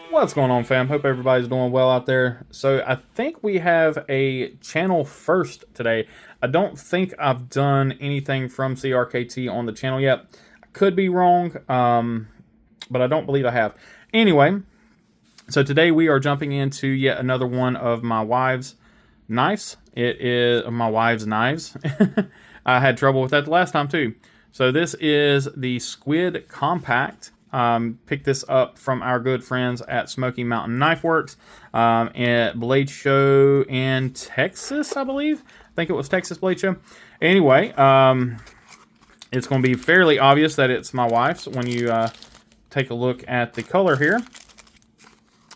What's going on, fam? Hope everybody's doing well out there. So I think we have a channel first today. I don't think I've done anything from CRKT on the channel yet. I could be wrong, but I don't believe I have. Anyway, so today we are jumping into yet another one of my wife's knives. It is my wife's knives. I had trouble with that the last time too. So this is the Squid Compact. Picked this up from our good friends at Smoky Mountain Knife Works at Blade Show in Texas, I believe. I think it was Texas Blade Show. Anyway, it's going to be fairly obvious that it's my wife's when you take a look at the color here.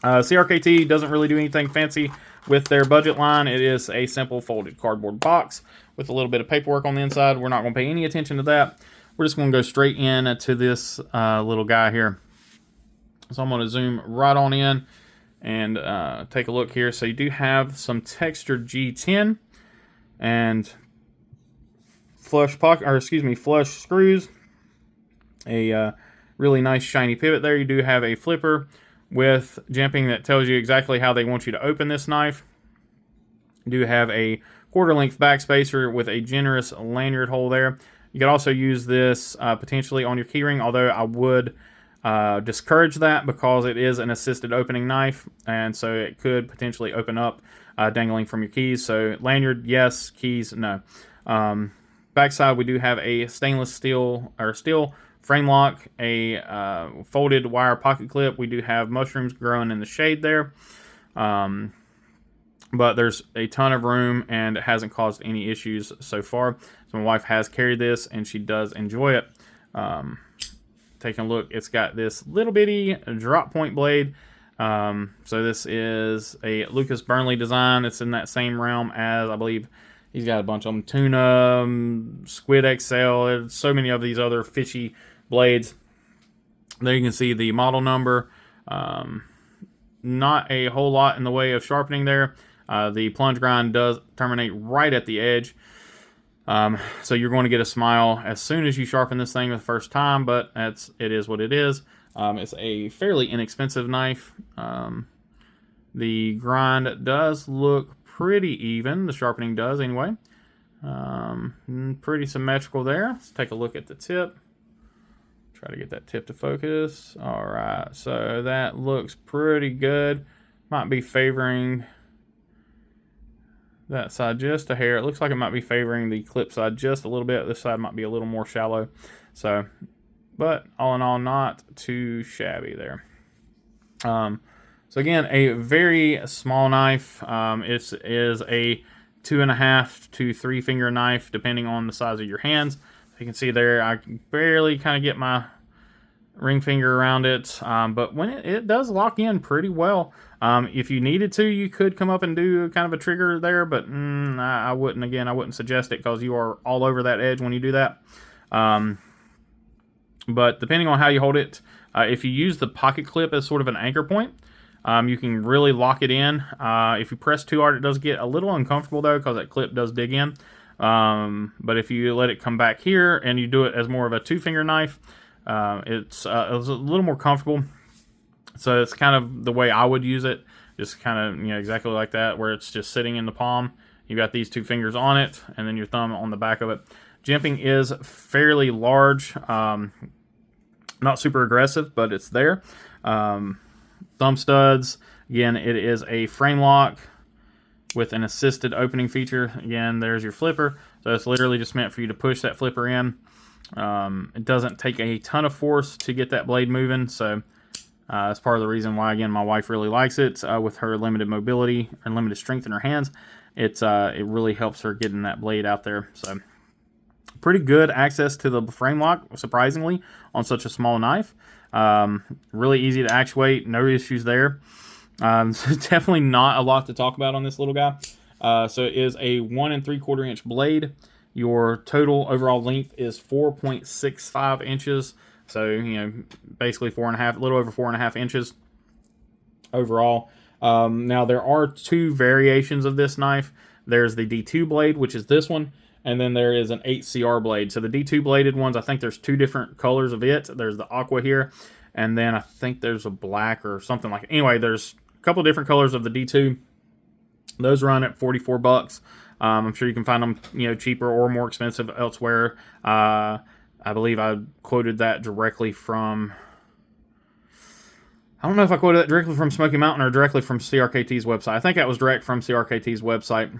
CRKT doesn't really do anything fancy with their budget line. It is a simple folded cardboard box with a little bit of paperwork on the inside. We're not going to pay any attention to that. We're just going to go straight in to this little guy here. So I'm going to zoom right on in and take a look here. So you do have some textured G10 and flush screws. A really nice shiny pivot there. You do have a flipper with jimping that tells you exactly how they want you to open this knife. You do have a quarter-length backspacer with a generous lanyard hole there. You could also use this potentially on your keyring, although I would discourage that because it is an assisted opening knife, and so it could potentially open up dangling from your keys. So lanyard, yes. Keys, no. Backside, we do have a stainless steel frame lock, a folded wire pocket clip. We do have mushrooms growing in the shade there. But there's a ton of room and it hasn't caused any issues so far. So my wife has carried this and she does enjoy it. Taking a look, it's got this little bitty drop point blade. So this is a Lucas Burnley design. It's in that same realm as, I believe, he's got a bunch of them. Tuna, Squid XL, there's so many of these other fishy blades. There you can see the model number. Not a whole lot in the way of sharpening there. The plunge grind does terminate right at the edge. So you're going to get a smile as soon as you sharpen this thing the first time, but it is what it is. It's a fairly inexpensive knife. The grind does look pretty even. The sharpening does anyway. Pretty symmetrical there. Let's take a look at the tip. Try to get that tip to focus. All right, so that looks pretty good. Might be favoring that side just a hair. It looks like it might be favoring the clip side just a little bit. This side might be a little more shallow. So, but all in all, not too shabby there. So again, a very small knife. It is a 2.5 to 3 finger knife, depending on the size of your hands. You can see there, I can barely kind of get my ring finger around it, but when it does lock in pretty well. If you needed to, you could come up and do kind of a trigger there, but I wouldn't. Again, I wouldn't suggest it because you are all over that edge when you do that. But depending on how you hold it, if you use the pocket clip as sort of an anchor point, you can really lock it in. If you press too hard, it does get a little uncomfortable though, because that clip does dig in. But if you let it come back here and you do it as more of a 2-finger knife, it's a little more comfortable. So it's kind of the way I would use it, just kind of, exactly like that, where it's just sitting in the palm. You got these 2 fingers on it and then your thumb on the back of it. Jimping is fairly large, not super aggressive, but it's there. Thumb studs, again, it is a frame lock with an assisted opening feature. Again, there's your flipper. So it's literally just meant for you to push that flipper in. It doesn't take a ton of force to get that blade moving. So that's part of the reason why, again, my wife really likes it. With her limited mobility and limited strength in her hands, it really helps her getting that blade out there. So pretty good access to the frame lock, surprisingly, on such a small knife. Really easy to actuate. No issues there. So definitely not a lot to talk about on this little guy. So it is a 1 3/4 inch blade. Your total overall length is 4.65 inches. So, basically 4.5, a little over 4.5 inches overall. Now there are 2 variations of this knife. There's the D2 blade, which is this one, and then there is an 8CR blade. So the D2 bladed ones, I think there's 2 different colors of it. There's the aqua here, and then I think there's a black or something like it. Anyway, there's a couple different colors of the D2. Those run at $44. I'm sure you can find them, cheaper or more expensive elsewhere. I believe I quoted that directly from... I don't know if I quoted that directly from Smoky Mountain or directly from CRKT's website. I think that was direct from CRKT's website.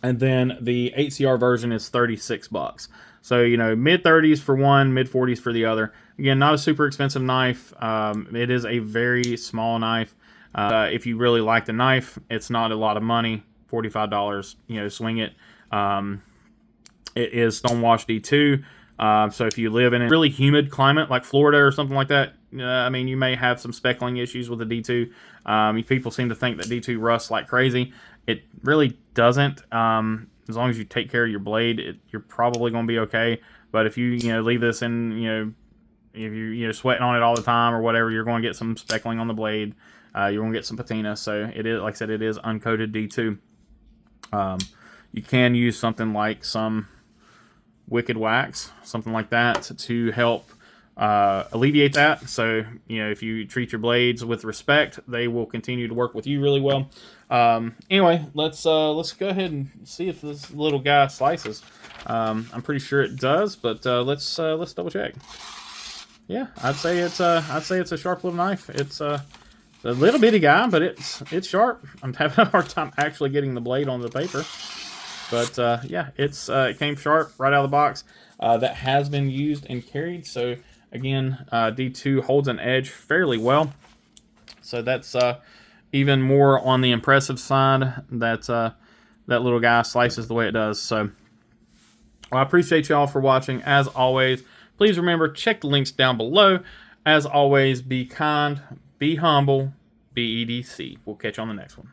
And then the 8CR version is $36. So, mid-30s for one, mid-40s for the other. Again, not a super expensive knife. It is a very small knife. If you really like the knife, it's not a lot of money. $45, swing it. It is Stonewash D2. So if you live in a really humid climate like Florida or something like that, you may have some speckling issues with the D2. People seem to think that D2 rusts like crazy. It really doesn't. As long as you take care of your blade, you're probably going to be okay. But if you leave this in, if you're sweating on it all the time or whatever, you're going to get some speckling on the blade. You're going to get some patina. So it is, like I said, it is uncoated D2. You can use something like some Wicked Wax, something like that, to help alleviate that. So if you treat your blades with respect, they will continue to work with you really well. Anyway, let's go ahead and see if this little guy slices. I'm pretty sure it does, but let's double check. Yeah, I'd say it's a sharp little knife. It's a little bitty guy, but it's sharp. I'm having a hard time actually getting the blade on the paper. But yeah, it came sharp right out of the box. That has been used and carried. So again, D2 holds an edge fairly well. So that's even more on the impressive side that that little guy slices the way it does. So I appreciate y'all for watching. As always, please remember, check the links down below. As always, be kind, be humble, be EDC. We'll catch you on the next one.